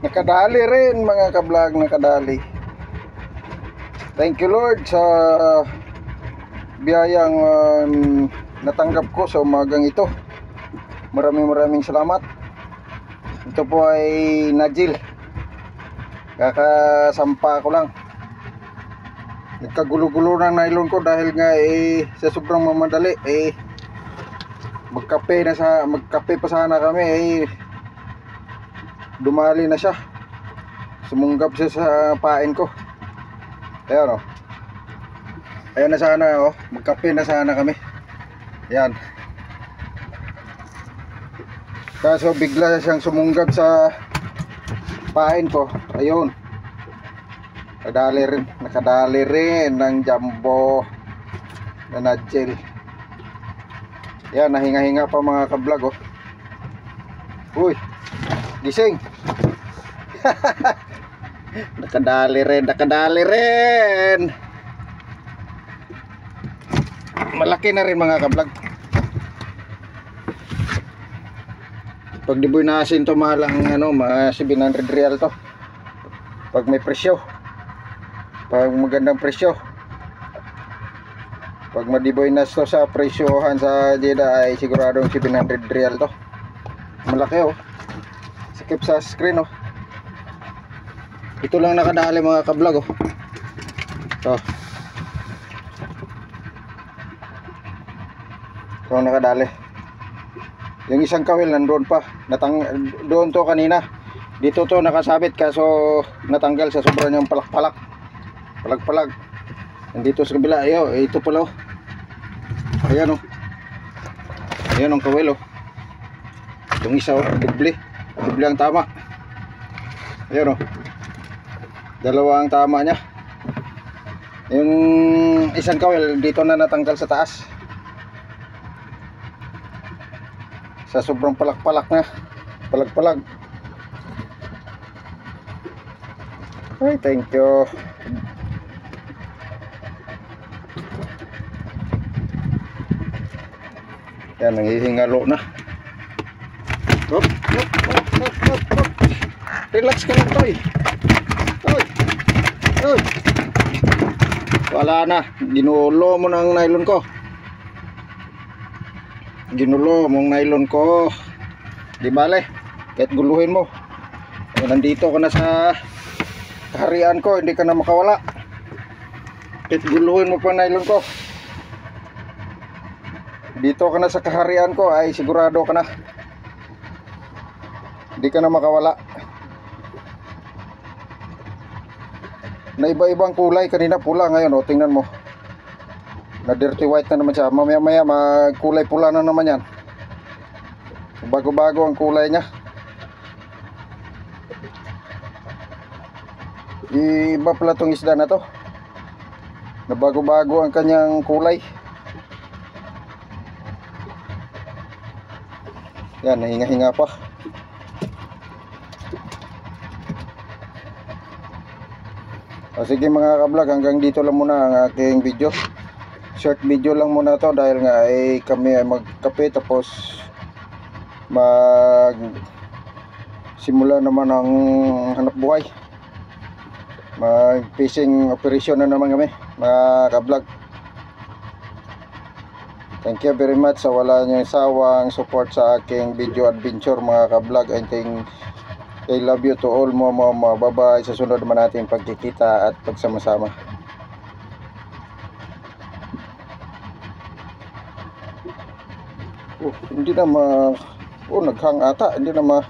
Nakadali rin mga ka-vlog, nakadali. Thank you Lord sa biyayang natanggap ko sa umagang ito. Maraming salamat. Ito po ay Najil. Kakasampa ko lang. Nagkagulo-gulo ng nylon ko dahil nga sa sobrang mamadali magkape pa sana kami dumali na siya. Sumunggab siya sa pain ko. Ayan o. Ayan na sana o. Magkape na sana kami. Ayan. Kaso bigla siyang sumunggab sa pain ko. Ayun. Nakadali rin ng jumbo na Najil. Yan, nahinga-hinga pa mga ka-vlog oh. Uy, gising. Nakadali rin. Malaki na rin mga ka-vlog. Pag diboy na asin to, mahal ang mga 700 real to. Pag may presyo. Pag magandang presyo. Pag madiboy na to sa presyohan sa Jeddah ay siguradong 700 real to. Malaki oh. Skip sa screen oh. Ito lang nakadali mga ka-vlog oh. Ito. Ito nakadali. Yung isang kawil nandoon pa. Doon to kanina. Dito to nakasabit kaso natanggal sa sobrang yung palak-palag. Nandito sa kabila, ito pala oh. Ayan oh. Ayan ang kawil oh. Yung isa oh, doble ang tama. Ayan oh. Dalawa ang tama niya. Yung isang kawil dito na natanggal sa taas. Sa sobrang palag-palag. Ay, thank you. Yan, nanghihingalo na. Hop. Relax ka lang, Toy. Wala na. Ginulo mo ng nylon ko. Di bale. Kahit guluhin mo. Nandito ka na sa kaharian ko. Hindi ka na makawala. Kahit guluhin mo pa nylon ko. Dito ka na sa kaharian ko ay sigurado ka na. Hindi ka na makawala. Na iba-ibang kulay. Kanina pula, ngayon o tingnan mo. Na dirty white na naman siya. Mamaya magkulay pula na naman yan. Bago-bago ang kulay niya. Iba pala tong isda na to. Na bago-bago ang kanyang kulay. Yan, nahinga-hinga pa. Sige mga ka-vlog, hanggang dito lang muna ang aking video. Short video lang muna to dahil nga kami ay magkape tapos simula naman ang hanap buhay. Mag fishing operation na naman kami mga ka-vlog. Thank you very much sa wala niyong sawang support sa aking video adventure mga ka-vlog. I love you to all mo. Bye-bye. Sa sunod naman natin pagkikita at pagsama-sama. Hindi na naghang ata. Hindi na